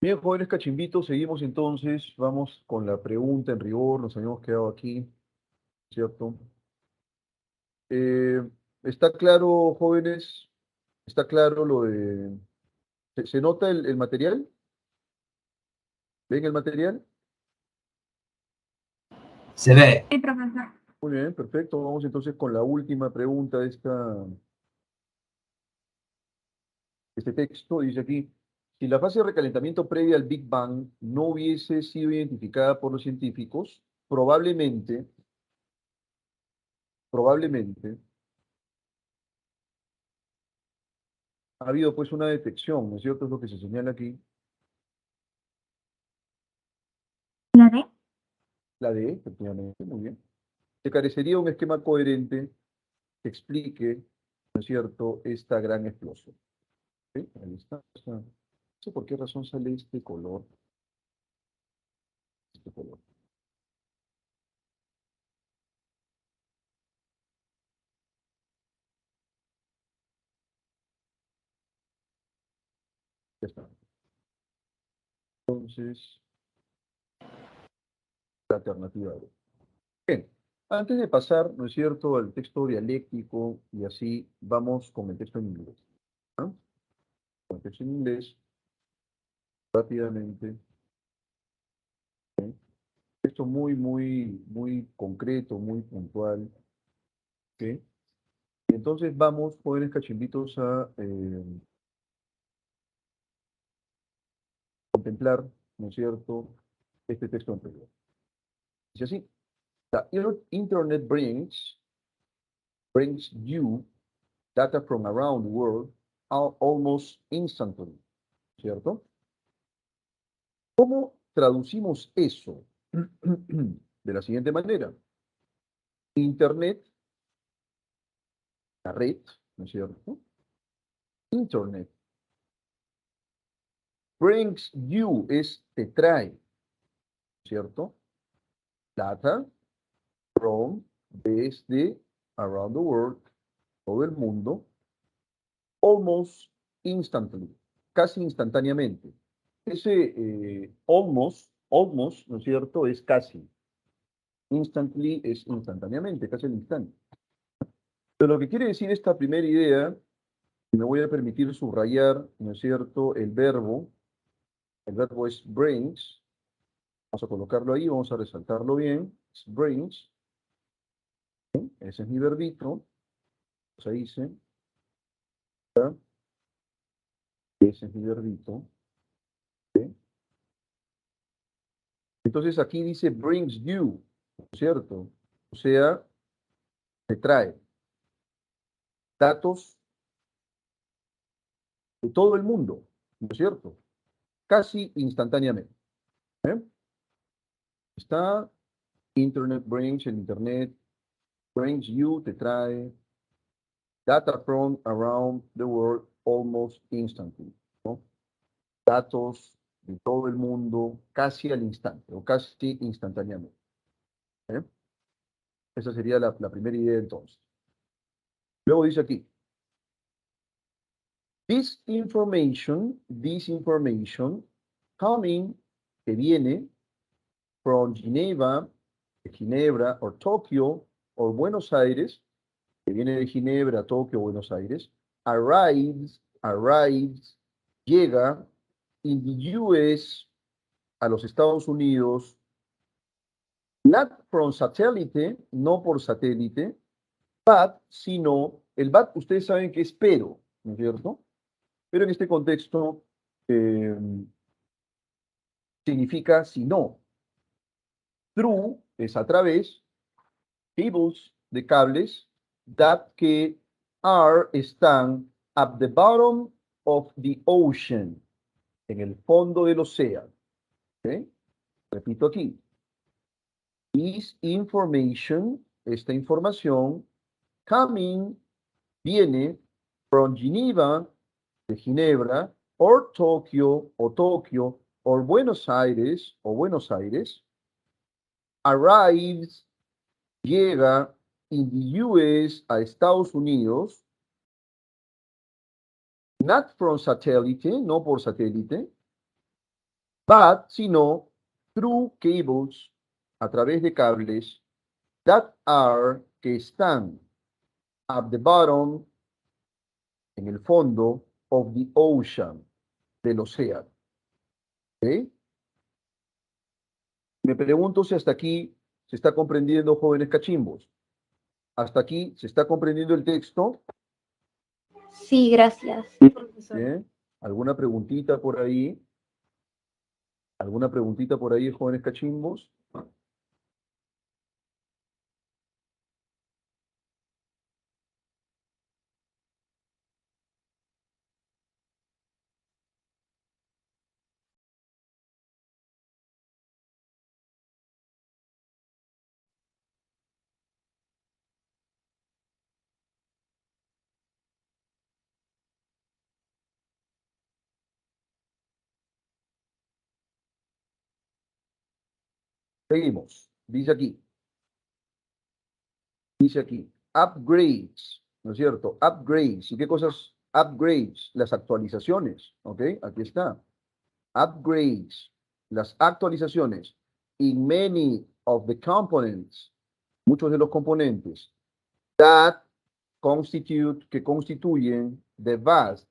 Bien, jóvenes cachimbitos, seguimos entonces, vamos con la pregunta en rigor, nos habíamos quedado aquí, ¿cierto? Eh, ¿Está claro, jóvenes? ¿Está claro lo de... ¿Se nota el material? ¿Ven el material? Se ve. Sí, profesor. Muy bien, perfecto. Vamos entonces con la última pregunta de este texto. Dice aquí, si la fase de recalentamiento previa al Big Bang no hubiese sido identificada por los científicos, probablemente, ha habido pues una detección, ¿no es cierto? Es lo que se señala aquí. ¿La D? La D, efectivamente, muy bien. Se carecería un esquema coherente que explique, ¿no es cierto?, esta gran explosión. ¿Sí? Ahí está. No sé por qué razón sale este color. Este color. Ya está. Entonces, la alternativa B. Bien. Antes de pasar, ¿no es cierto?, al texto dialéctico y así vamos con el texto en inglés. ¿No? Con el texto en inglés, rápidamente. ¿Sí? Texto muy concreto, muy puntual. ¿Sí? Y entonces vamos, jóvenes cachimbitos, a contemplar, ¿no es cierto?, este texto anterior. Dice así, the internet brings you data from around the world almost instantly, ¿cierto? ¿Cómo traducimos eso? De la siguiente manera. Internet, la red, ¿no es cierto? Internet. Brings you es te trae, ¿cierto? Data from, desde, around the world, todo el mundo, almost instantly, casi instantáneamente. Ese almost, ¿no es cierto?, es casi. Instantly es instantáneamente, casi al instante. Pero lo que quiere decir esta primera idea, me voy a permitir subrayar, ¿no es cierto?, el verbo es brings, vamos a colocarlo ahí, vamos a resaltarlo bien, es brings, ¿sí? Ese es mi verbito, pues ahí dice, ese es mi verbito, ¿sí? Entonces aquí dice brings you, ¿cierto? O sea, te trae datos de todo el mundo, ¿no es cierto? Casi instantáneamente. ¿Eh? Está Internet brings, el Internet brings you, te trae data from around the world almost instantly, ¿no? Datos de todo el mundo casi al instante o casi instantáneamente. ¿Eh? Esa sería la primera idea entonces. Luego dice aquí, this information coming, que viene from Geneva, de Ginebra, or Tokyo, or Buenos Aires, que viene de Ginebra, Tokio, Buenos Aires, arrives, llega in the US, a los Estados Unidos, not from satellite, no por satélite, but, sino, el but ustedes saben que es pero, ¿no es cierto? Pero en este contexto eh, significa si no. Through es a través, cables de cables, that que están at the bottom of the ocean, en el fondo del océano. ¿Okay? Repito aquí. This information, esta información, coming, viene from Geneva, de Ginebra, or Tokyo, o Tokio, or Buenos Aires, o Buenos Aires, arrives, llega in the US, a Estados Unidos, not from satellite, no por satélite, but, sino, through cables, a través de cables, that are, que están, at the bottom, en el fondo, of the ocean, del océano. ¿Ok? Me pregunto si hasta aquí se está comprendiendo, jóvenes cachimbos. Hasta aquí se está comprendiendo el texto. Sí, gracias. ¿Bien? ¿Alguna preguntita por ahí? ¿Alguna preguntita por ahí, jóvenes cachimbos? Seguimos. Dice aquí. Dice aquí. Upgrades. ¿No es cierto? Upgrades. ¿Y qué cosas? Upgrades. Las actualizaciones. ¿Ok? Aquí está. Upgrades. Las actualizaciones. In many of the components. Muchos de los componentes. That constitute, que constituyen the vast,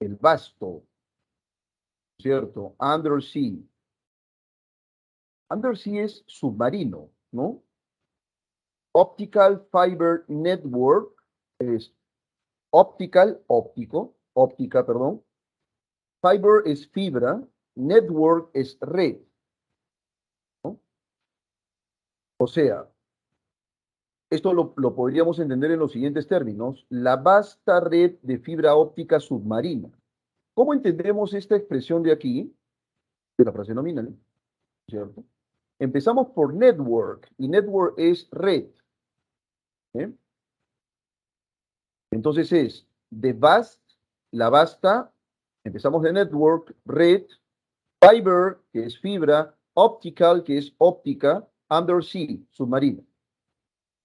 el vasto, ¿cierto? Undersea. Undersea es submarino, ¿no? Optical Fiber Network es optical, óptico, óptica, perdón. Fiber es fibra, network es red, ¿no? O sea, esto lo podríamos entender en los siguientes términos. La vasta red de fibra óptica submarina. ¿Cómo entendemos esta expresión de aquí? De la frase nominal, ¿cierto? Empezamos por network, y network es red. ¿Eh? Entonces es the vast, la vasta, empezamos de network, red, fiber, que es fibra, optical, que es óptica, undersea, submarina,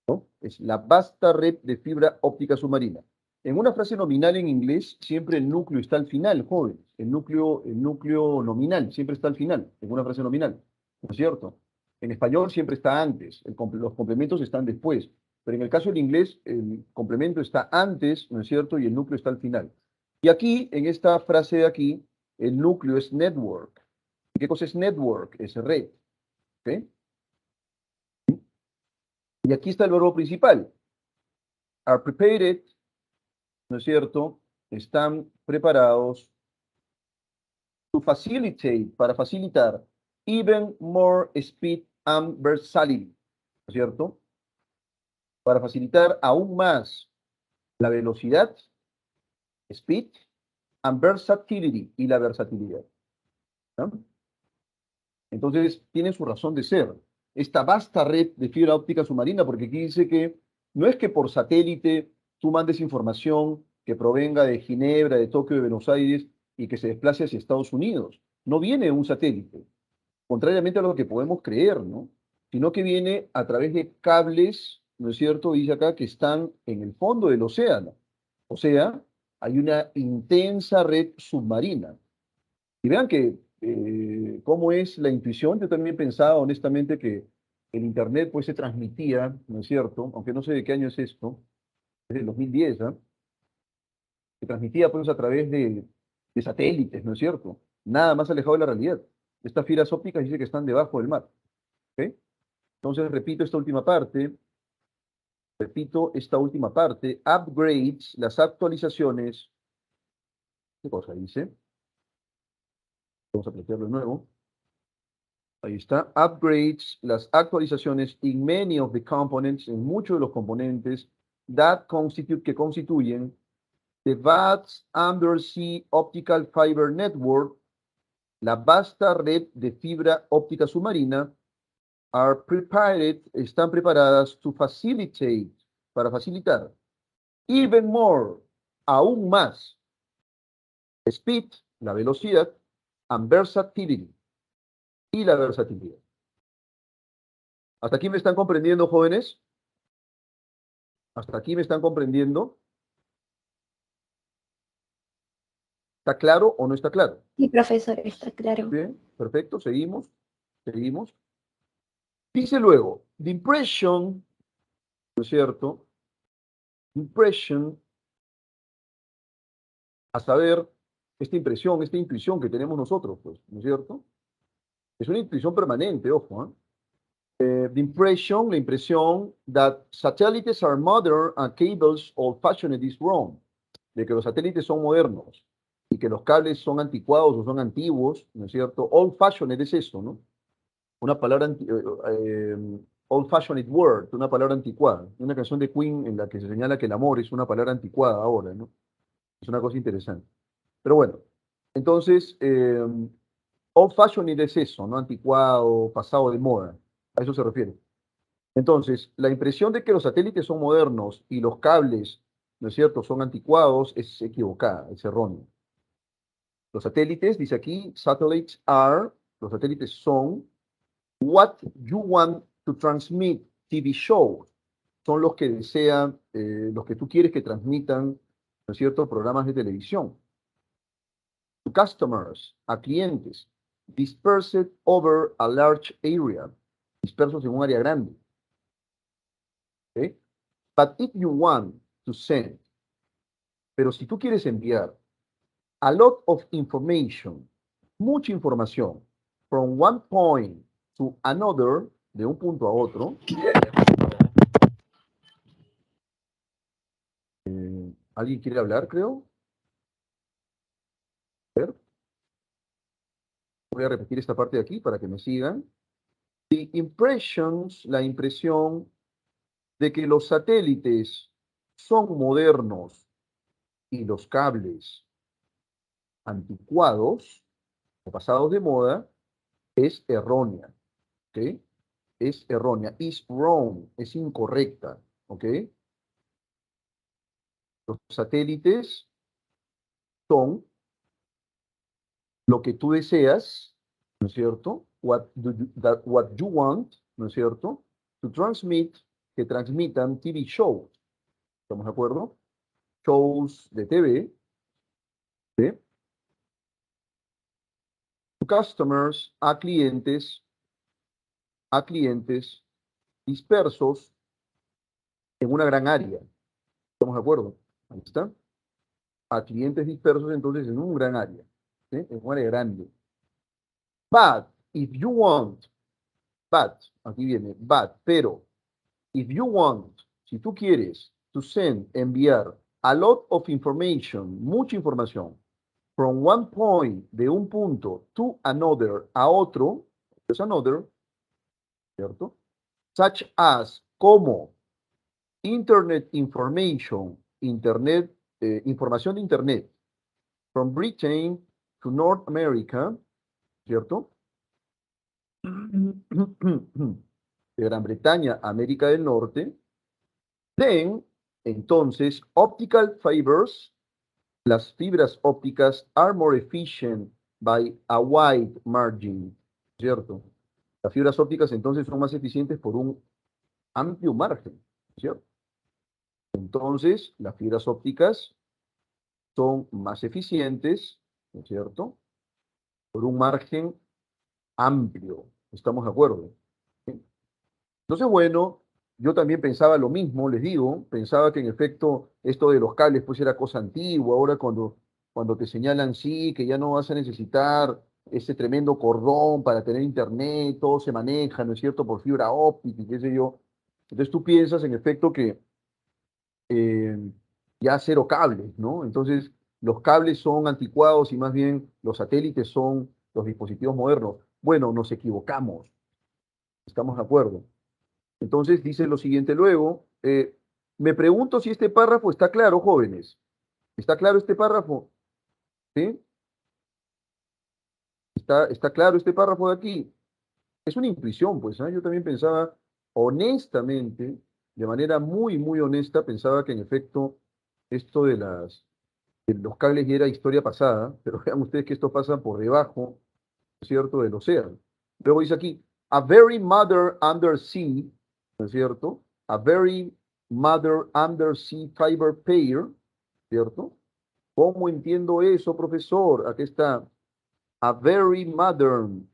¿no? Es la vasta red de fibra óptica submarina. En una frase nominal en inglés, siempre el núcleo está al final, jóvenes. El núcleo nominal siempre está al final, en una frase nominal, ¿no es cierto? En español siempre está antes, los complementos están después. Pero en el caso del inglés, el complemento está antes, ¿no es cierto? Y el núcleo está al final. Y aquí, en esta frase de aquí, el núcleo es network. ¿Qué cosa es network? Es red. ¿Ok? Y aquí está el verbo principal. Are prepared, ¿no es cierto? Están preparados to facilitate, para facilitar, even more speed and versatility, ¿no es cierto? Para facilitar aún más la velocidad, speed, and versatility, y la versatilidad, ¿no? Entonces, tiene su razón de ser. Esta vasta red de fibra óptica submarina, porque aquí dice que no es que por satélite tú mandes información que provenga de Ginebra, de Tokio, de Buenos Aires y que se desplace hacia Estados Unidos. No viene un satélite, contrariamente a lo que podemos creer, ¿no? Sino que viene a través de cables, ¿no es cierto? Dice acá que están en el fondo del océano. O sea, hay una intensa red submarina. Y vean que cómo es la intuición. Yo también pensaba honestamente que el Internet pues se transmitía, ¿no es cierto? Aunque no sé de qué año es esto, es del 2010, ¿ah? Se transmitía pues a través de satélites, ¿no es cierto? Nada más alejado de la realidad. Estas fibras ópticas dice que están debajo del mar. ¿Ok? Entonces repito esta última parte, upgrades, las actualizaciones, ¿qué cosa dice? Vamos a plantearlo de nuevo. Ahí está. Upgrades, las actualizaciones in many of the components, en muchos de los componentes, that constitute, que constituyen the vast undersea optical fiber network, la vasta red de fibra óptica submarina, are prepared, están preparadas to facilitate, para facilitar, even more, aún más, speed, la velocidad, and versatility, y la versatilidad. ¿Hasta aquí me están comprendiendo, jóvenes? ¿Hasta aquí me están comprendiendo? ¿Está claro o no está claro? Sí, profesor, está claro. Bien, perfecto, seguimos. Dice luego, the impression, ¿no es cierto? Impression, a saber, esta impresión, esta intuición que tenemos nosotros, pues, ¿no es cierto? Es una intuición permanente, ojo, ¿eh? The impression, la impresión that satellites are modern and cables old-fashioned is wrong, de que los satélites son modernos y que los cables son anticuados o son antiguos, ¿no es cierto? Old-fashioned es eso, ¿no? Una palabra, old-fashioned word, una palabra anticuada. Una canción de Queen en la que se señala que el amor es una palabra anticuada ahora, ¿no? Es una cosa interesante. Pero bueno, entonces, old-fashioned es eso, ¿no? Anticuado, pasado de moda. A eso se refiere. Entonces, la impresión de que los satélites son modernos y los cables, ¿no es cierto?, son anticuados es equivocada, es errónea. Los satélites, dice aquí, los satélites son what you want to transmit TV shows. Son los que desean, los que tú quieres que transmitan, ¿no es cierto?, programas de televisión. To customers, a clientes, dispersed over a large area, dispersos en un área grande. ¿Okay? But if you want to send, pero si tú quieres enviar a lot of information, mucha información, from one point to another, de un punto a otro, ¿alguien quiere hablar, creo? A ver. Voy a repetir esta parte de aquí para que me sigan. The impressions, la impresión de que los satélites son modernos y los cables anticuados o pasados de moda es errónea, ¿ok? Es errónea, is wrong, es incorrecta, ¿ok? Los satélites son lo que tú deseas, ¿no es cierto? What you want, ¿no es cierto? To transmit, que transmitan TV shows, ¿estamos de acuerdo? Shows de TV, ¿sí? To customers, a clientes dispersos en una gran área, ¿estamos de acuerdo? Ahí está. A clientes dispersos entonces en un gran área, ¿sí? En un área grande. But, if you want, but, aquí viene, but, pero, if you want, si tú quieres, to send, enviar, a lot of information, mucha información, from one point, de un punto, to another, a otro, es another, ¿cierto? Such as, como, internet information, internet, información de internet, from Britain to North America, ¿cierto? De Gran Bretaña a América del Norte, then, entonces, optical fibers, las fibras ópticas are more efficient by a wide margin, ¿cierto? Las fibras ópticas entonces son más eficientes por un amplio margen, ¿cierto? Entonces, las fibras ópticas son más eficientes, ¿no es cierto? Por un margen amplio, ¿estamos de acuerdo? ¿Sí? Entonces, bueno, yo también pensaba lo mismo, les digo, pensaba que en efecto esto de los cables pues era cosa antigua, ahora cuando te señalan sí, que ya no vas a necesitar ese tremendo cordón para tener internet, todo se maneja, ¿no es cierto?, por fibra óptica y qué sé yo. Entonces tú piensas en efecto que eh, ya cero cables, ¿no? Entonces los cables son anticuados y más bien los satélites son los dispositivos modernos. Bueno, nos equivocamos, estamos de acuerdo. Entonces dice lo siguiente luego, me pregunto si este párrafo está claro, jóvenes. ¿Está claro este párrafo? ¿Sí? ¿Está claro este párrafo de aquí? Es una intuición, pues, ¿ah? Yo también pensaba, honestamente, de manera muy, muy honesta, pensaba que en efecto esto de los cables ya era historia pasada, pero vean ustedes que esto pasa por debajo, ¿cierto?, del océano. Luego dice aquí, a very mother undersea, ¿no es cierto? A very mother undersea fiber pair, ¿cierto? ¿Cómo entiendo eso, profesor? Aquí está. A very modern,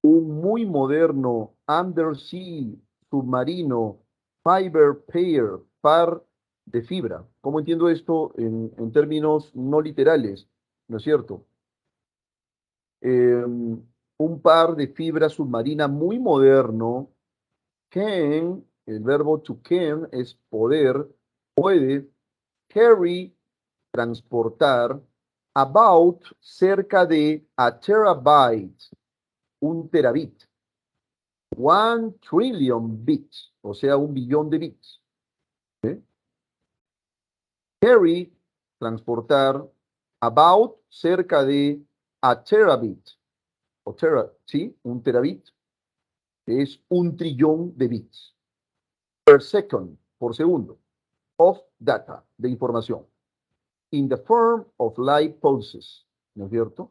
un muy moderno, undersea, submarino, fiber pair, par de fibra. ¿Cómo entiendo esto en términos no literales? ¿No es cierto? Un par de fibra submarina muy moderno. Can, el verbo to can es poder, puede, carry, transportar, about, cerca de, a terabyte, un terabit, 1 trillion bits, o sea, 1 billón de bits. ¿Eh? Carry, transportar, about, cerca de, a terabit, o ¿sí? Un terabit, que es 1 trillón de bits. Per second, por segundo, of data, de información. In the form of light pulses, ¿no es cierto?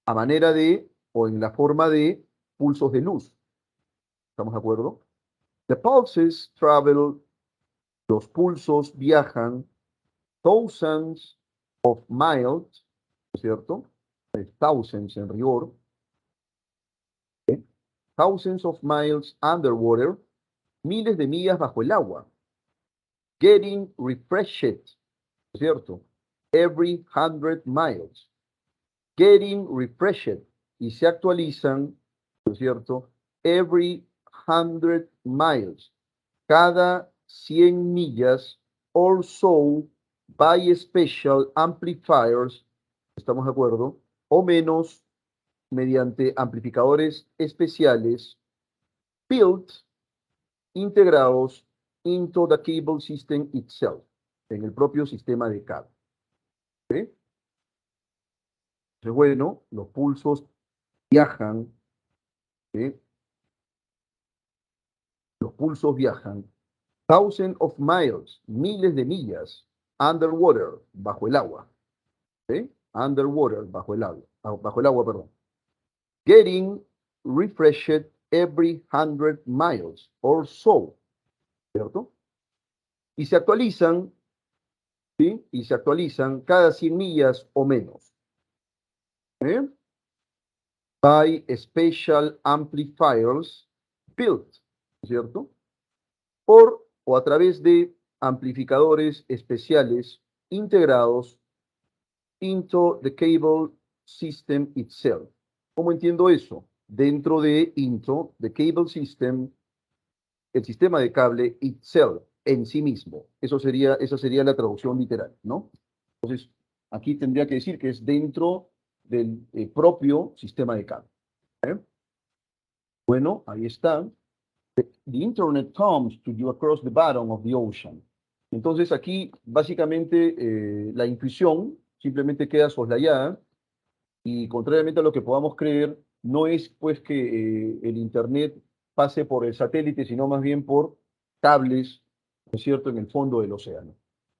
A manera de, o en la forma de pulsos de luz. ¿Estamos de acuerdo? The pulses travel, los pulsos viajan thousands of miles, ¿no es cierto? Thousands en rigor. ¿Eh? Thousands of miles underwater, miles de millas bajo el agua. Getting refreshed, ¿no es cierto? Every 100 miles. Getting refreshed, y se actualizan, ¿no es cierto? Every 100 miles, cada 100 millas, or so, by special amplifiers, ¿estamos de acuerdo? O menos, mediante amplificadores especiales, built, integrados, into the cable system itself, en el propio sistema de cable. ¿Sí? Entonces, bueno, los pulsos viajan, ¿sí? Los pulsos viajan thousands of miles, miles de millas, underwater, bajo el agua. ¿Sí? Underwater, bajo el agua, bajo el agua, perdón. Getting refreshed every 100 miles or so, ¿cierto? Y se actualizan, ¿sí? Y se actualizan cada 100 millas o menos. ¿Eh? By special amplifiers built, ¿cierto? Por o a través de amplificadores especiales integrados into the cable system itself. ¿Cómo entiendo eso? Dentro de into the cable system, el sistema de cable itself, en sí mismo. Esa sería la traducción literal, ¿no? Entonces, aquí tendría que decir que es dentro del propio sistema de cable. ¿Eh? Bueno, ahí está. The internet comes to you across the bottom of the ocean. Entonces aquí básicamente la intuición simplemente queda soslayada y contrariamente a lo que podamos creer, no es pues que el internet pase por el satélite, sino más bien por cables, ¿no es cierto?, en el fondo del océano.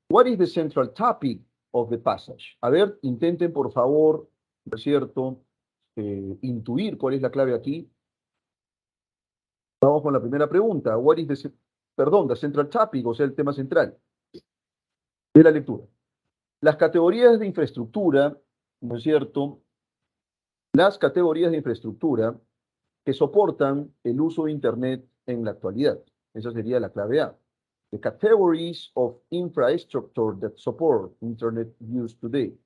What is the central topic of the passage? A ver, intenten por favor, ¿no es cierto?, intuir cuál es la clave aquí. Vamos con la primera pregunta. What is the central topic, o sea, el tema central de la lectura. Las categorías de infraestructura, ¿no es cierto? Las categorías de infraestructura que soportan el uso de Internet en la actualidad. Esa sería la clave A. The categories of infrastructure that support Internet use today.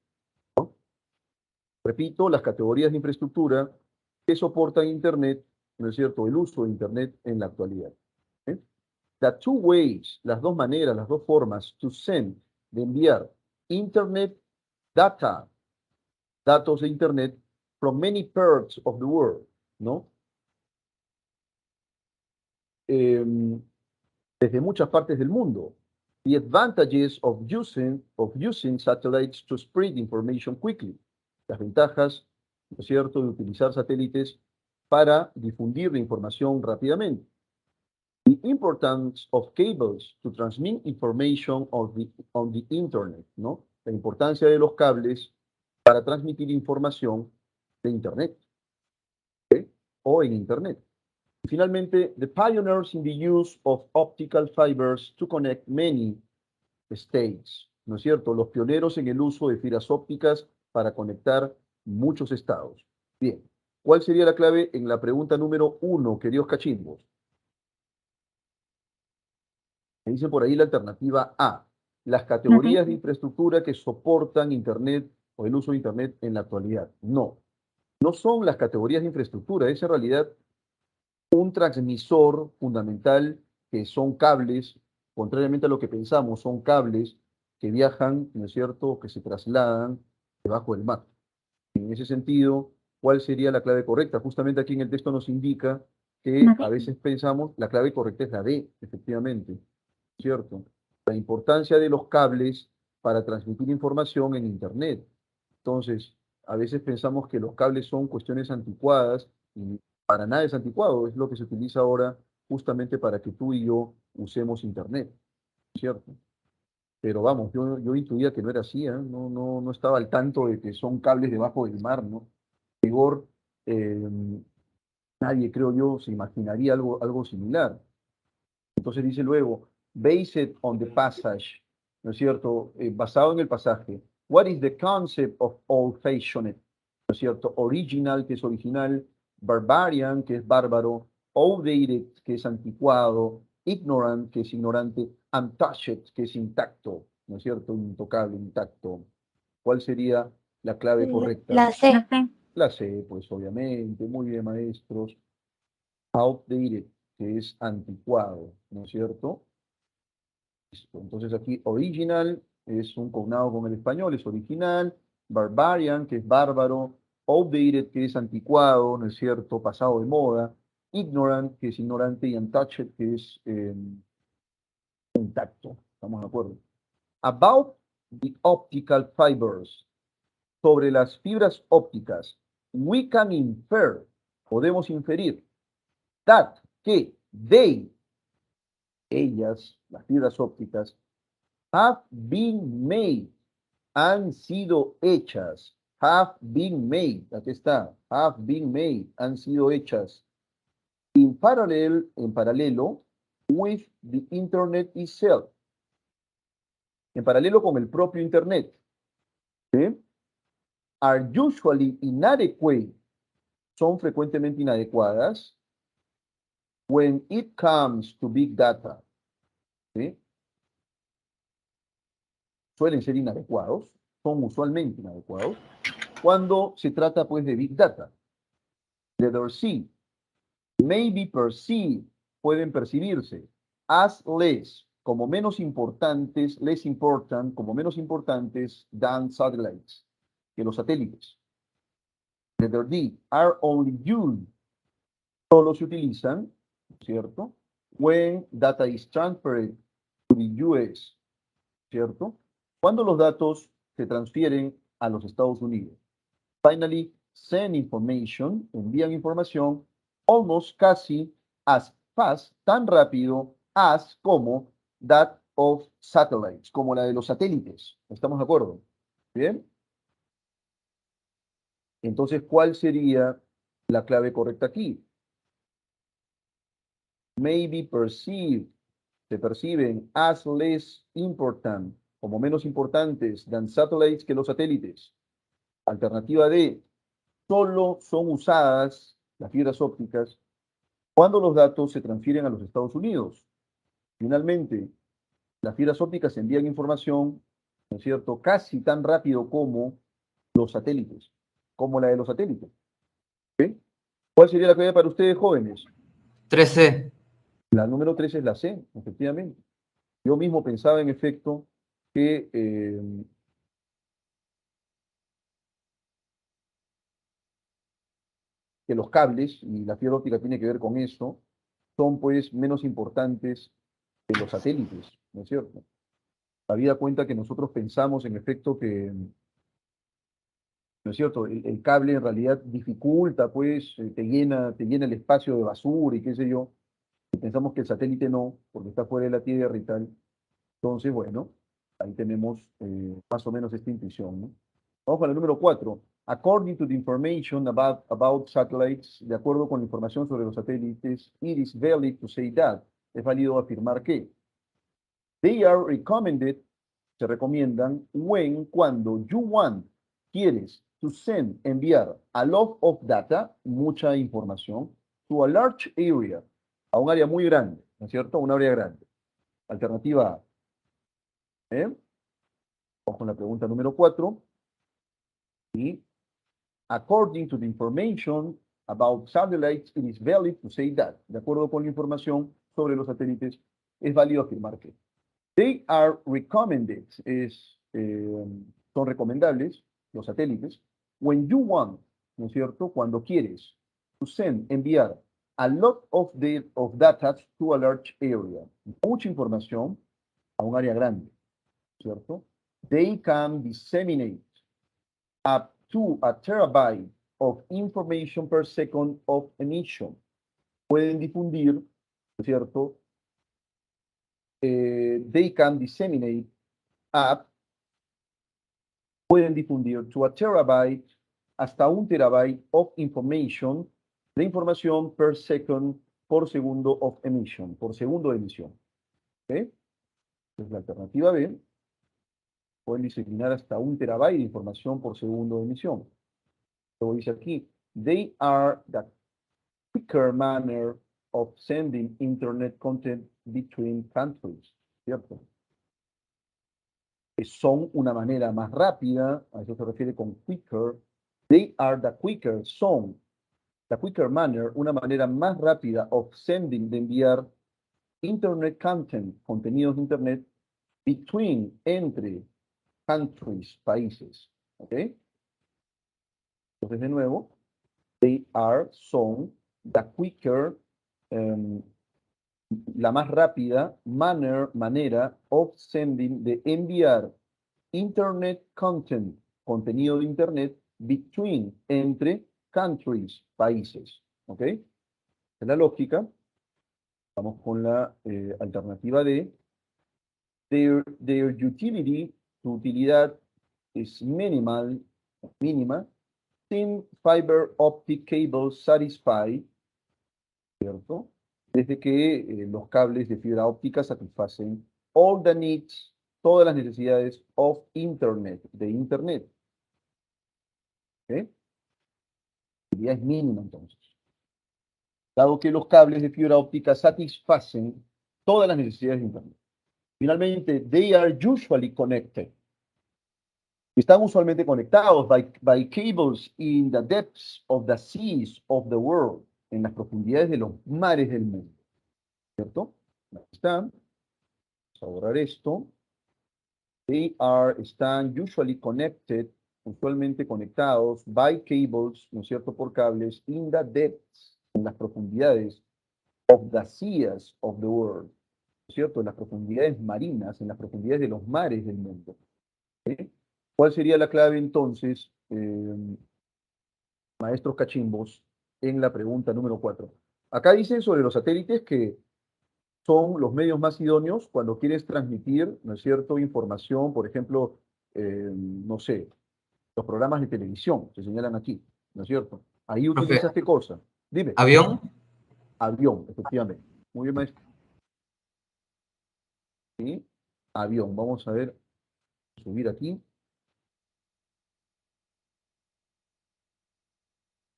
¿No? Repito, las categorías de infraestructura que soportan Internet, ¿no es cierto? El uso de Internet en la actualidad. ¿Eh? The two ways, las dos maneras, las dos formas to send, de enviar Internet data, datos de Internet from many parts of the world, ¿no? Desde muchas partes del mundo. The advantages of using satellites to spread information quickly. Las ventajas, ¿no es cierto?, de utilizar satélites para difundir la información rápidamente. The importance of cables to transmit information on the Internet, ¿no? La importancia de los cables para transmitir información de Internet, ¿okay? O en Internet. Y finalmente, the pioneers in the use of optical fibers to connect many states. ¿no es cierto?, los pioneros en el uso de fibras ópticas para conectar muchos estados. Bien, ¿cuál sería la clave en la pregunta número 1, queridos cachimbos? Me dicen por ahí la alternativa A, las categorías de infraestructura que soportan Internet o el uso de Internet en la actualidad. No, no son las categorías de infraestructura, es en realidad un transmisor fundamental que son cables, contrariamente a lo que pensamos, son cables que viajan, ¿no es cierto?, que se trasladan debajo del mar. En ese sentido, ¿cuál sería la clave correcta? Justamente aquí en el texto nos indica que a veces pensamos, la clave correcta es la D, efectivamente, ¿cierto? La importancia de los cables para transmitir información en Internet. Entonces, a veces pensamos que los cables son cuestiones anticuadas y para nada es anticuado, es lo que se utiliza ahora justamente para que tú y yo usemos Internet, ¿cierto? Pero vamos, yo intuía que no era así, ¿eh? No estaba al tanto de que son cables debajo del mar, ¿no? Rigor, eh, nadie, creo yo, se imaginaría algo similar. Entonces dice luego, based on the passage, ¿no es cierto? Basado en el pasaje. What is the concept of old-fashioned? ¿No es cierto? Original, que es original. Barbarian, que es bárbaro. Outdated, que es anticuado. Ignorant, que es ignorante. Untouched, que es intacto, ¿no es cierto? Intocable, intacto. ¿Cuál sería la clave correcta? La C. La C, pues obviamente. Muy bien, maestros. Outdated, que es anticuado, ¿no es cierto? Listo. Entonces aquí original es un cognado con el español, es original. Barbarian, que es bárbaro. Outdated, que es anticuado, ¿no es cierto? Pasado de moda. Ignorant, que es ignorante. Y untouched, que es intacto. ¿Estamos de acuerdo? About the optical fibers. Sobre las fibras ópticas. We can infer, podemos inferir, that, que they, ellas, las fibras ópticas, have been made, han sido hechas, have been made, aquí está, have been made, han sido hechas, en paralelo, with the Internet itself, en paralelo con el propio Internet, ¿sí? Are usually inadequate, son frecuentemente inadecuadas, when it comes to big data, ¿sí? Suelen ser inadecuados, son usualmente inadecuados, cuando se trata pues de Big Data. Letter C, may be perceived, pueden percibirse, as less, como menos importantes, less important, como menos importantes than satellites, que los satélites. Letter D, are only used, solo se utilizan, ¿cierto? When data is transferred to the US, ¿cierto? Cuando los datos se transfieren a los Estados Unidos. Finally, send information, envían información, almost casi, as fast, tan rápido, as como, that of satellites, como la de los satélites. ¿Estamos de acuerdo? Bien. Entonces, ¿cuál sería la clave correcta aquí? May be perceived, se perciben as less important, como menos importantes than satellites, que los satélites. Alternativa D, solo son usadas las fibras ópticas cuando los datos se transfieren a los Estados Unidos. Finalmente, las fibras ópticas envían información, ¿no es cierto?, casi tan rápido como los satélites, como la de los satélites. ¿Sí? ¿Cuál sería la clave para ustedes, jóvenes? 13. La número 3 es la C, efectivamente. Yo mismo pensaba, en efecto, que los cables, y la fibra óptica tiene que ver con eso, son pues menos importantes que los satélites, ¿no es cierto? Habida cuenta que nosotros pensamos, en efecto, que, ¿no es cierto?, el cable en realidad dificulta, pues, te llena el espacio de basura y qué sé yo, y pensamos que el satélite no, porque está fuera de la Tierra y tal. Entonces, bueno, ahí tenemos más o menos esta intuición, ¿no? Vamos con el número 4. According to the information about satellites, de acuerdo con la información sobre los satélites, it is valid to say that, es válido afirmar que they are recommended, se recomiendan cuando you want, quieres, to send, enviar a lot of data, mucha información, to a large area, a un área muy grande, ¿no es cierto? Un área grande. Alternativa A. Vamos con la pregunta número 4. Y according to the information about satellites, it is valid to say that. De acuerdo con la información sobre los satélites, es válido afirmar que. They are recommended, son recomendables, los satélites, when you want, ¿no es cierto? Cuando quieres, to send, enviar a lot of data to a large area. Mucha información a un área grande, ¿cierto? They can disseminate up to a terabyte of information per second of emission. Pueden difundir, ¿cierto? They can disseminate up, pueden difundir to a terabyte, hasta un terabyte of information, de información per second, por segundo of emission, por segundo de emisión. ¿Ok? Es la alternativa B. Pueden diseminar hasta un terabyte de información por segundo de emisión. Luego dice aquí, they are the quicker manner of sending internet content between countries, ¿cierto? Son una manera más rápida, a eso se refiere con quicker. They are the quicker, son the quicker manner, una manera más rápida of sending, de enviar internet content, contenidos de internet, between, entre countries, países, ¿ok? Entonces, de nuevo, they are, son, the quicker, la más rápida, manera of sending, de enviar internet content, contenido de internet, between, entre countries, países, ¿ok? Es la lógica. Vamos con la alternativa D. Their utility, su utilidad es mínima, thin fiber optic cables satisfy, ¿cierto? Desde que los cables de fibra óptica satisfacen all the needs, todas las necesidades of internet, de internet. ¿Ok? La utilidad es mínima entonces. Dado que los cables de fibra óptica satisfacen todas las necesidades de internet. Finalmente, they are usually connected. Están usualmente conectados by cables in the depths of the seas of the world, en las profundidades de los mares del mundo. ¿Cierto? Ahí están. Vamos a borrar esto. Están usually connected, usualmente conectados by cables, ¿no es cierto?, por cables, in the depths, en las profundidades of the seas of the world, ¿no es cierto?, en las profundidades marinas, en las profundidades de los mares del mundo. ¿Sí? ¿Cuál sería la clave entonces, maestros cachimbos, en la pregunta número 4? Acá dice sobre los satélites que son los medios más idóneos cuando quieres transmitir, ¿no es cierto?, información, por ejemplo, no sé, los programas de televisión, se señalan aquí, ¿no es cierto? Ahí Profe, utilizas qué cosa. Dime. ¿avión? Avión, efectivamente. Muy bien, maestro. ¿Sí? Avión. Vamos a ver, subir aquí.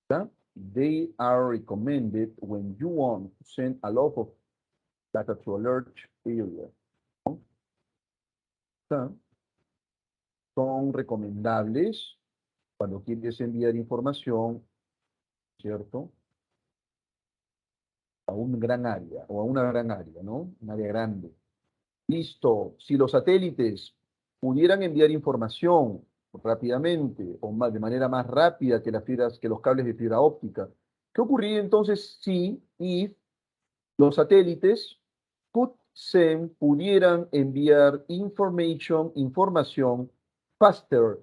¿Ya? They are recommended when you want to send a lot of data to a large area. ¿No? ¿Ya? Son recomendables cuando quieres enviar información, ¿cierto?, a un gran área, o a una gran área, ¿no? Un área grande. Listo. Si los satélites pudieran enviar información rápidamente, o más, de manera más rápida que que los cables de fibra óptica, ¿qué ocurriría entonces si los satélites pudieran enviar información faster,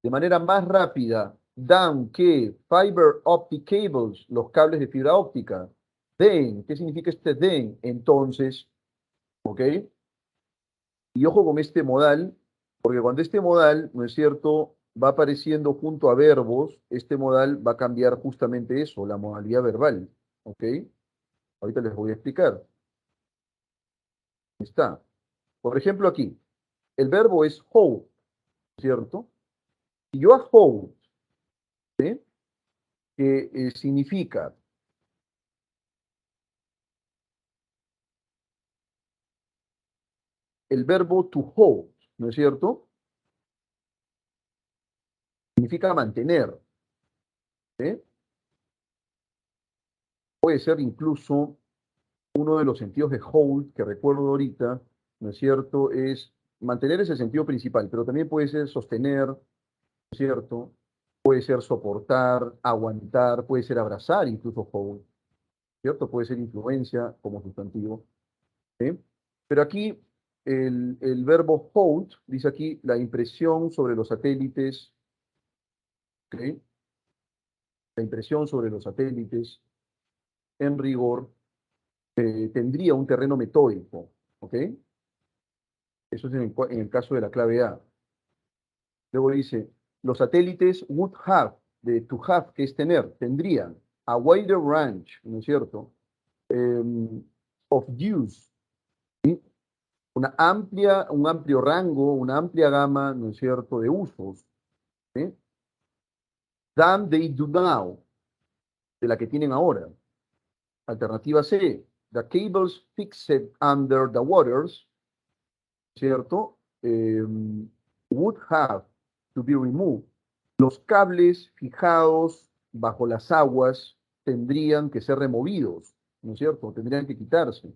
de manera más rápida, than que fiber optic cables, los cables de fibra óptica? Then, ¿qué significa este then? Entonces, ¿ok? Y ojo con este modal, porque cuando este modal, ¿no es cierto?, va apareciendo junto a verbos, este modal va a cambiar justamente eso, la modalidad verbal, ¿ok? Ahorita les voy a explicar. Está. Por ejemplo, aquí, el verbo es hold, ¿cierto? Si yo a hold, ¿sí? Que significa el verbo to hold, ¿no es cierto? Significa mantener, ¿sí? Puede ser incluso uno de los sentidos de hold que recuerdo ahorita, ¿no es cierto? Es mantener ese sentido principal, pero también puede ser sostener, ¿no es cierto? Puede ser soportar, aguantar, puede ser abrazar, incluso hold, ¿cierto? Puede ser influencia como sustantivo, ¿sí? Pero aquí el verbo hold, dice aquí, la impresión sobre los satélites, ¿ok? La impresión sobre los satélites, en rigor, tendría un terreno metódico, ¿ok? Eso es en el caso de la clave A. Luego dice, los satélites would have, de to have, que es tener, tendrían a wider range, ¿no es cierto? Of use, ¿sí? Un amplio rango, una amplia gama, ¿no es cierto?, de usos, ¿sí? Than they do now, de la que tienen ahora. Alternativa C, the cables fixed under the waters, ¿cierto? Would have to be removed. Los cables fijados bajo las aguas tendrían que ser removidos, ¿no es cierto? Tendrían que quitarse.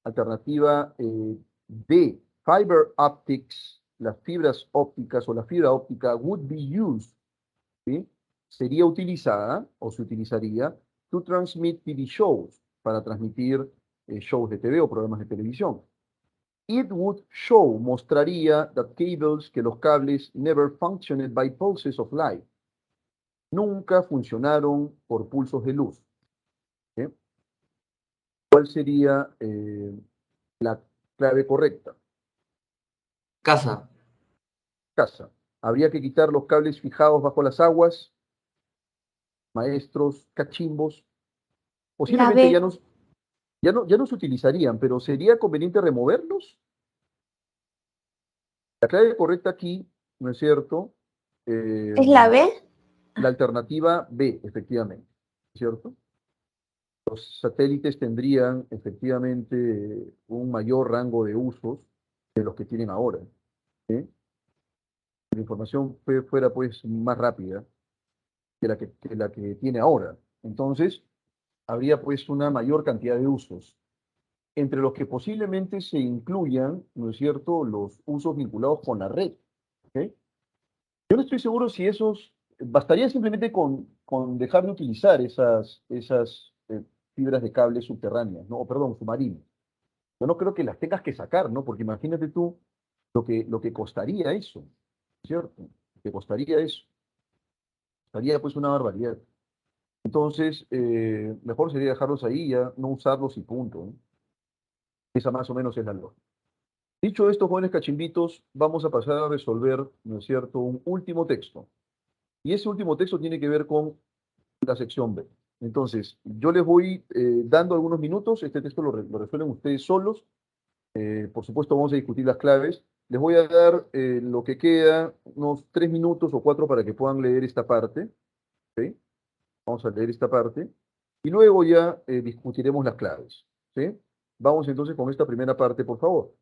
Alternativa D, fiber optics, las fibras ópticas o la fibra óptica would be used, ¿sí? Sería utilizada o se utilizaría to transmit TV shows, para transmitir shows de TV o programas de televisión. It would show, mostraría that cables, que los cables never functioned by pulses of light. Nunca funcionaron por pulsos de luz. ¿Sí? ¿Cuál sería la clave correcta? Casa. Casa. Habría que quitar los cables fijados bajo las aguas, maestros, cachimbos. La Posiblemente B. ya no se utilizarían, pero ¿sería conveniente removerlos? La clave correcta aquí, ¿no es cierto? ¿Es la B? La alternativa B, efectivamente, ¿cierto? Los satélites tendrían efectivamente un mayor rango de usos de los que tienen ahora, ¿sí? La información fuera pues más rápida que la que tiene ahora. Entonces, habría pues una mayor cantidad de usos, entre los que posiblemente se incluyan, ¿no es cierto?, los usos vinculados con la red, ¿ok? Yo no estoy seguro si esos, bastaría simplemente con dejar de utilizar esas fibras de cable subterráneas, ¿no? O perdón, submarinas. Yo no creo que las tengas que sacar, ¿no? Porque imagínate tú lo que costaría eso, ¿cierto? Lo que costaría eso. Costaría pues una barbaridad. Entonces, mejor sería dejarlos ahí, ya no usarlos y punto, ¿no? Esa más o menos es la lógica. Dicho esto, jóvenes cachimbitos, vamos a pasar a resolver, ¿no es cierto?, un último texto. Y ese último texto tiene que ver con la sección B. Entonces, yo les voy dando algunos minutos, este texto lo resuelven ustedes solos, por supuesto vamos a discutir las claves, les voy a dar lo que queda, unos 3 minutos o 4 para que puedan leer esta parte, ¿sí? Vamos a leer esta parte, y luego ya discutiremos las claves, ¿sí? Vamos entonces con esta primera parte, por favor.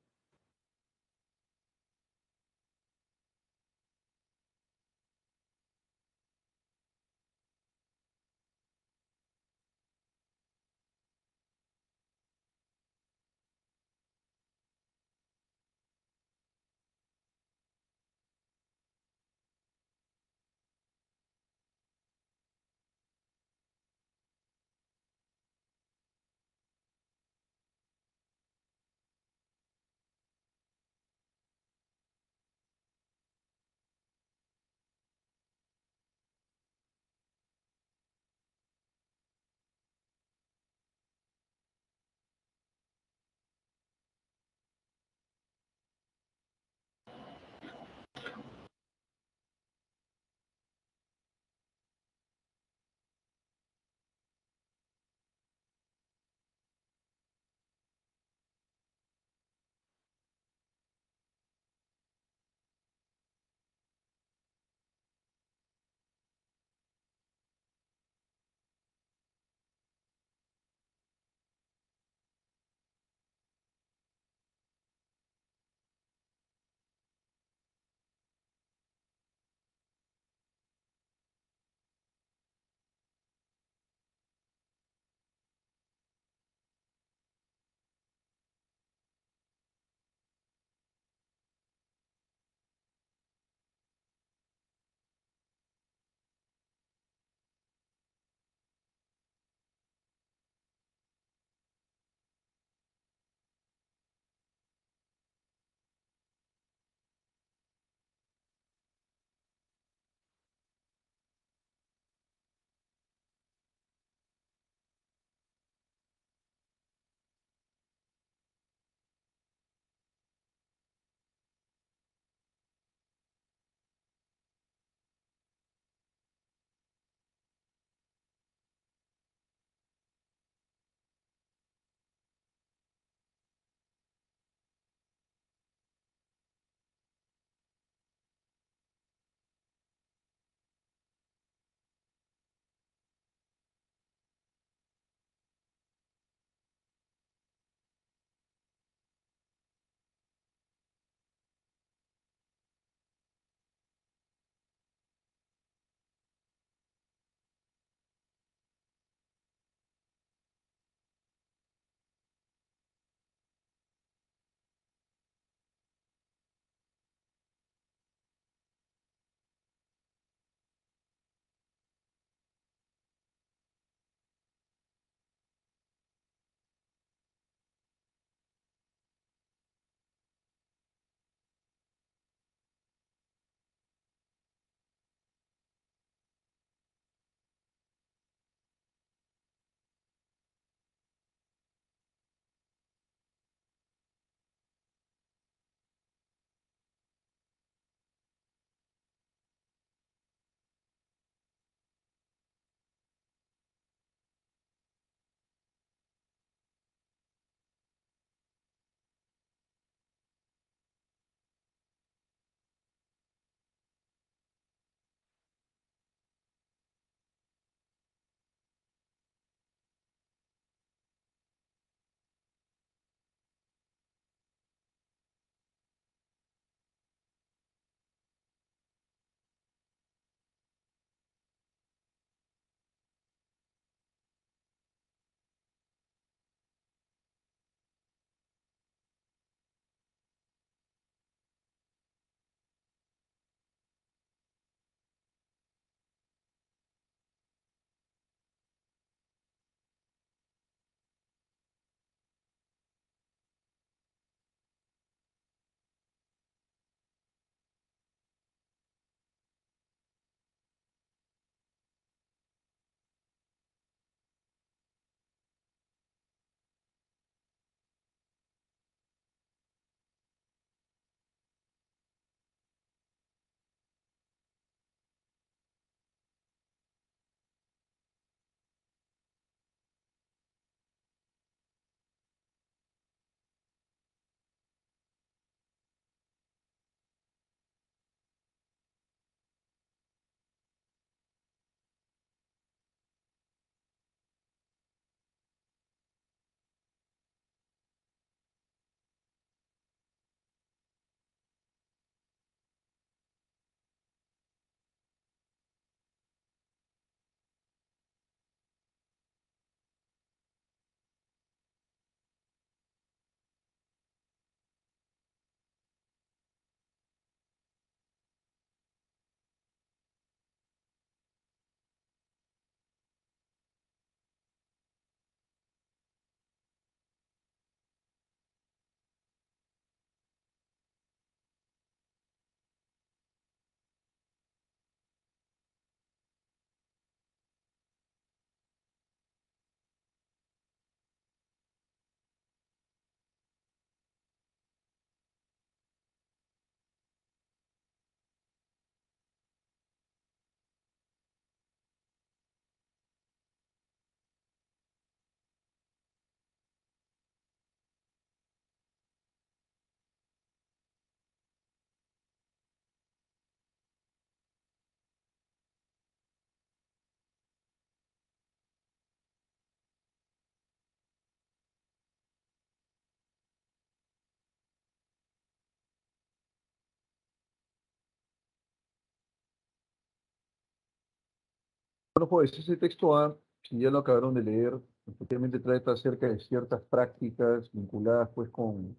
Bueno, pues ese texto A, si ya lo acabaron de leer, efectivamente trata acerca de ciertas prácticas vinculadas pues con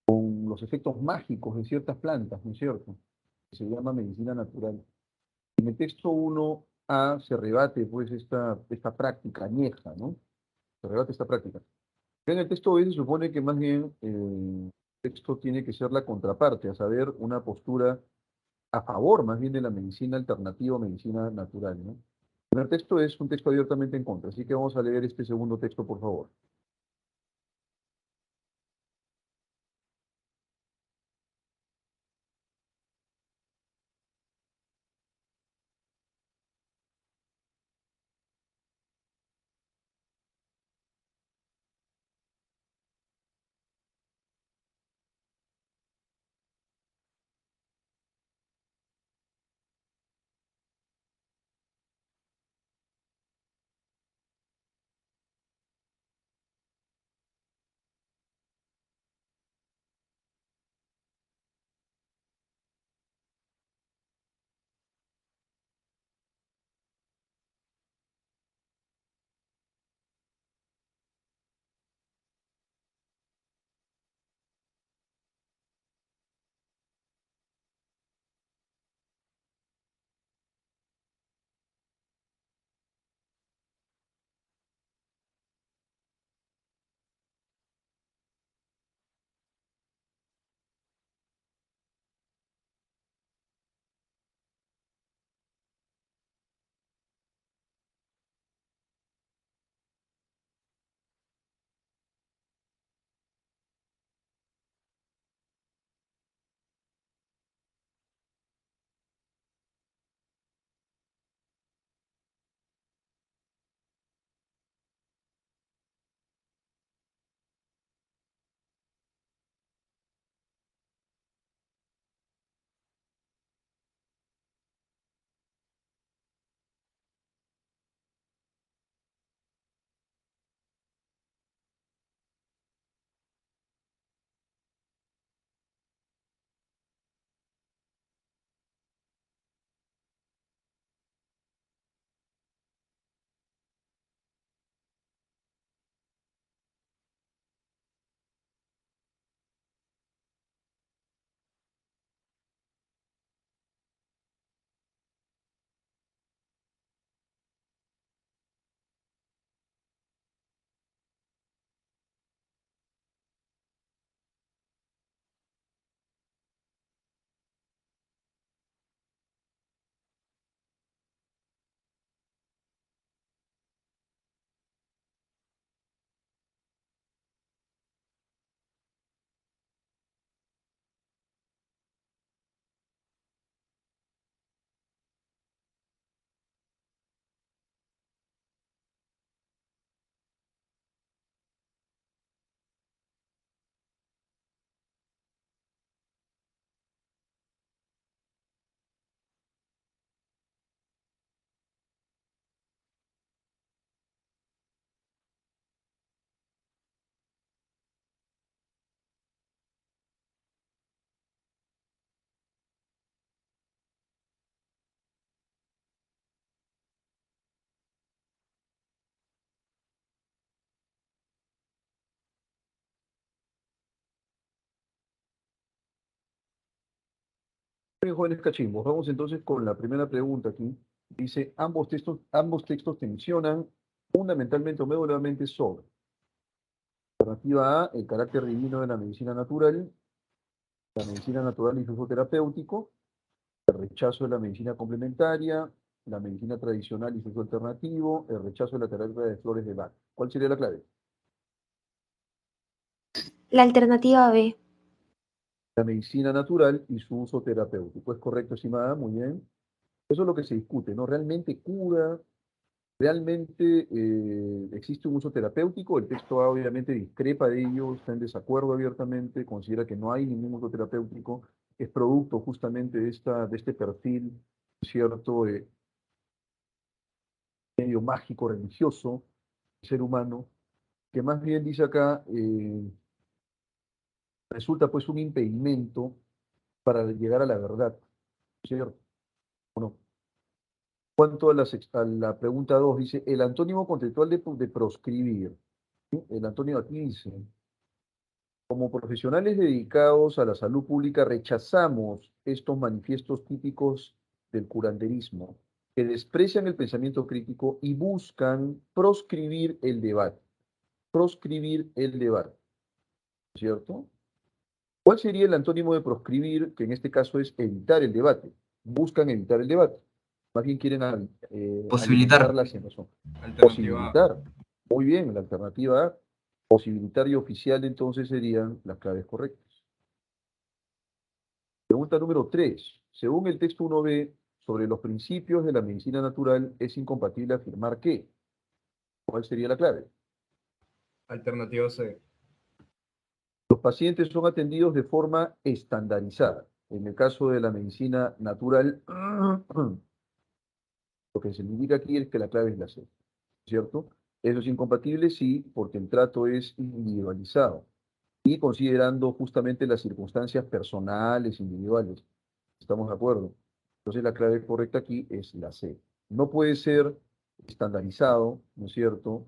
los efectos mágicos de ciertas plantas, ¿no es cierto? Que se llama medicina natural. En el texto 1A se rebate pues esta práctica añeja, ¿no? Se rebate esta práctica. En el texto B se supone que más bien el texto tiene que ser la contraparte, a saber, una postura a favor más bien de la medicina alternativa o medicina natural, ¿no? El primer texto es un texto abiertamente en contra, así que vamos a leer este segundo texto, por favor. Bien, jóvenes cachimbos, vamos entonces con la primera pregunta aquí. Dice, ambos textos tensionan fundamentalmente o medularmente sobre. Alternativa A, el carácter divino de la medicina natural y su uso terapéutico, el rechazo de la medicina complementaria, la medicina tradicional y su uso alternativo, el rechazo de la terapia de flores de Bach. ¿Cuál sería la clave? La alternativa B. La medicina natural y su uso terapéutico. ¿Es correcto, estimada? Muy bien. Eso es lo que se discute, ¿no? ¿Realmente cura? ¿Realmente existe un uso terapéutico? El texto A obviamente discrepa de ello, está en desacuerdo abiertamente, considera que no hay ningún uso terapéutico, es producto justamente de este perfil, ¿cierto? Medio mágico, religioso, ser humano, que más bien dice acá, resulta pues un impedimento para llegar a la verdad, ¿cierto? ¿O no? Cuanto a la pregunta 2, dice, el antónimo conceptual de proscribir. ¿Sí? El antónimo aquí dice, como profesionales dedicados a la salud pública, rechazamos estos manifiestos típicos del curanderismo que desprecian el pensamiento crítico y buscan proscribir el debate. Proscribir el debate, ¿cierto? ¿Cuál sería el antónimo de proscribir, que en este caso es evitar el debate? Buscan evitar el debate. Más bien quieren alimentar Posibilitar. la xenofobia. Alternativa A. Posibilitar. Muy bien, la alternativa A. Posibilitar y oficial entonces serían las claves correctas. Pregunta número 3. Según el texto 1b sobre los principios de la medicina natural, es incompatible afirmar que. ¿Cuál sería la clave? Alternativa C. Los pacientes son atendidos de forma estandarizada. En el caso de la medicina natural, lo que se indica aquí es que la clave es la C, ¿cierto? Eso es incompatible, sí, porque el trato es individualizado y considerando justamente las circunstancias personales, individuales. ¿Estamos de acuerdo? Entonces la clave correcta aquí es la C. No puede ser estandarizado, ¿no es cierto?,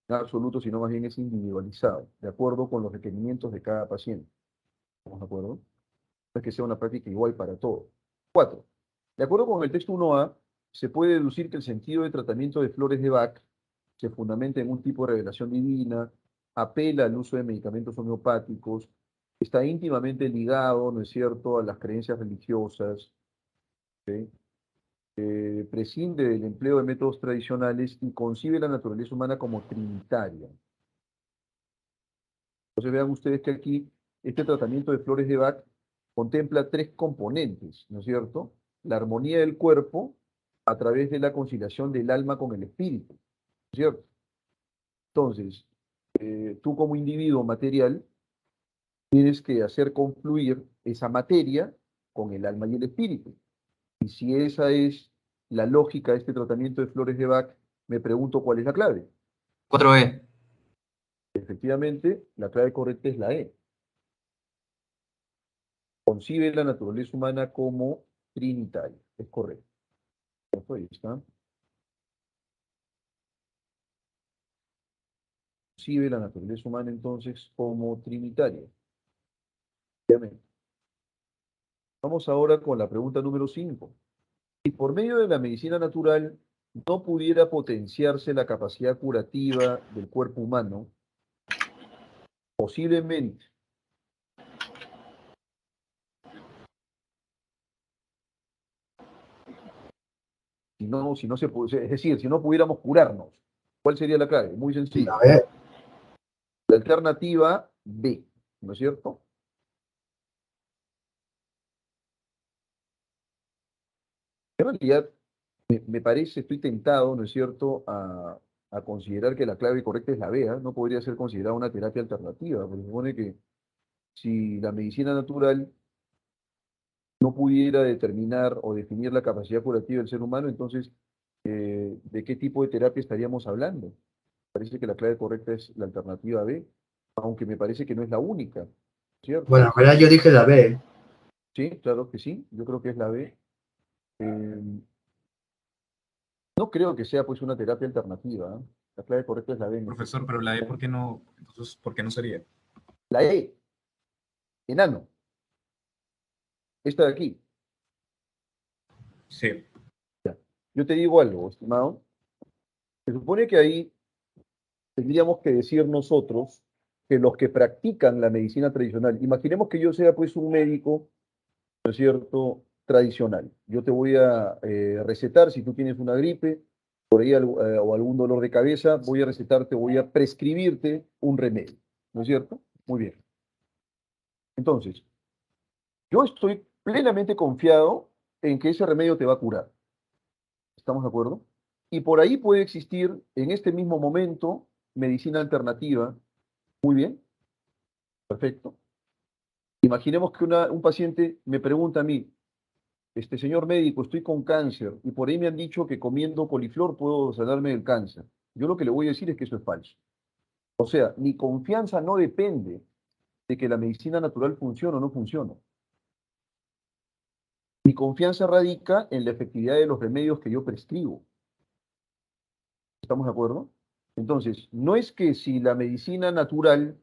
en absoluto, sino más bien es individualizado, de acuerdo con los requerimientos de cada paciente. ¿Estamos de acuerdo? No es que sea una práctica igual para todos. 4. De acuerdo con el texto 1a, se puede deducir que el sentido de tratamiento de flores de Bach se fundamenta en un tipo de revelación divina, apela al uso de medicamentos homeopáticos, está íntimamente ligado, ¿no es cierto?, a las creencias religiosas, ¿sí? Prescinde del empleo de métodos tradicionales y concibe la naturaleza humana como trinitaria. Entonces vean ustedes que aquí este tratamiento de flores de Bach contempla 3 componentes, ¿no es cierto? La armonía del cuerpo a través de la conciliación del alma con el espíritu, ¿no es cierto? Entonces, tú como individuo material tienes que hacer confluir esa materia con el alma y el espíritu. Y si esa es la lógica de este tratamiento de flores de Bach, me pregunto cuál es la clave. 4E. Efectivamente, la clave correcta es la E. Concibe la naturaleza humana como trinitaria. Es correcto. Ahí está. Concibe la naturaleza humana entonces como trinitaria. Obviamente. Vamos ahora con la pregunta número 5. Si por medio de la medicina natural no pudiera potenciarse la capacidad curativa del cuerpo humano, posiblemente, si no se, es decir, si no pudiéramos curarnos, ¿cuál sería la clave? Muy sencillo. A ver, La alternativa B, ¿no es cierto? En realidad, me parece, estoy tentado, ¿no es cierto?, a considerar que la clave correcta es la B, ¿ah? No podría ser considerada una terapia alternativa, porque se supone que si la medicina natural no pudiera determinar o definir la capacidad curativa del ser humano, entonces, ¿de qué tipo de terapia estaríamos hablando? Parece que la clave correcta es la alternativa B, aunque me parece que no es la única, ¿cierto? bueno, en verdad yo dije la B. Sí, claro que sí, yo creo que es la B. No creo que sea pues una terapia alternativa, ¿eh? La clave correcta es la B. Profesor, pero la E, ¿por qué no? Entonces, ¿por qué no sería? La E, enano, esta de aquí. Sí. Yo te digo algo, estimado. Se supone que ahí tendríamos que decir nosotros que los que practican la medicina tradicional, imaginemos que yo sea pues un médico, ¿no es cierto?, tradicional. Yo te voy a recetar, si tú tienes una gripe, por ahí o algún dolor de cabeza, voy a recetarte, voy a prescribirte un remedio, ¿no es cierto? Muy bien. Entonces, yo estoy plenamente confiado en que ese remedio te va a curar. ¿Estamos de acuerdo? Y por ahí puede existir en este mismo momento medicina alternativa. Muy bien, perfecto. Imaginemos que un paciente me pregunta a mí, señor médico, estoy con cáncer y por ahí me han dicho que comiendo coliflor puedo sanarme del cáncer. Yo lo que le voy a decir es que eso es falso. O sea, mi confianza no depende de que la medicina natural funcione o no funcione. Mi confianza radica en la efectividad de los remedios que yo prescribo. ¿Estamos de acuerdo? Entonces, no es que si la medicina natural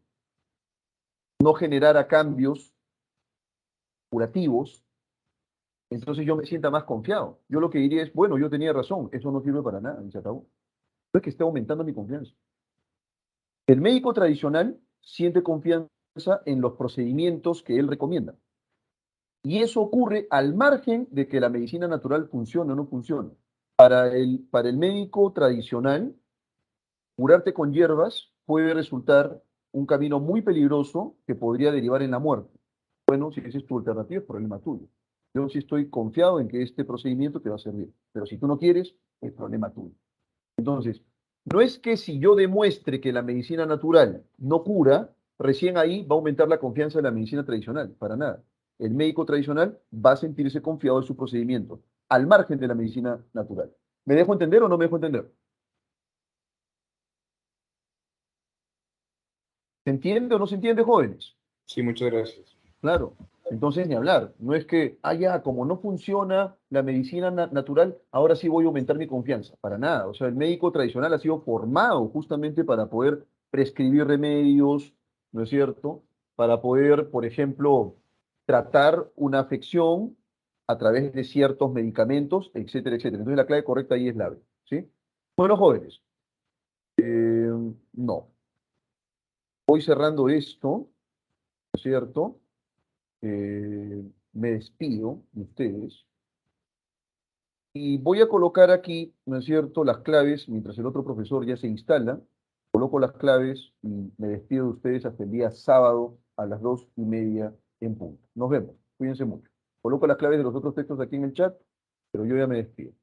no generara cambios curativos, entonces yo me sienta más confiado. Yo lo que diría es, bueno, yo tenía razón, eso no sirve para nada, y se acabó. No es que esté aumentando mi confianza. El médico tradicional siente confianza en los procedimientos que él recomienda. Y eso ocurre al margen de que la medicina natural funcione o no funcione. Para el médico tradicional, curarte con hierbas puede resultar un camino muy peligroso que podría derivar en la muerte. Bueno, si esa es tu alternativa, es problema tuyo. Yo sí estoy confiado en que este procedimiento te va a servir, pero si tú no quieres, es problema tuyo. Entonces, no es que si yo demuestre que la medicina natural no cura, recién ahí va a aumentar la confianza de la medicina tradicional, para nada. El médico tradicional va a sentirse confiado en su procedimiento, al margen de la medicina natural. ¿Me dejo entender o no me dejo entender? ¿Se entiende o no se entiende, jóvenes? Sí, muchas gracias. Claro. Entonces, ni hablar. No es que, ya, como no funciona la medicina natural, ahora sí voy a aumentar mi confianza. Para nada. O sea, el médico tradicional ha sido formado justamente para poder prescribir remedios, ¿no es cierto? Para poder, por ejemplo, tratar una afección a través de ciertos medicamentos, etcétera, etcétera. Entonces, la clave correcta ahí es la B, ¿sí? Bueno, jóvenes, no. Voy cerrando esto, ¿no es cierto? Me despido de ustedes y voy a colocar aquí, ¿no es cierto?, las claves, mientras el otro profesor ya se instala, coloco las claves y me despido de ustedes hasta el día sábado a las 2:30 en punto. Nos vemos, cuídense mucho. Coloco las claves de los otros textos aquí en el chat, pero yo ya me despido.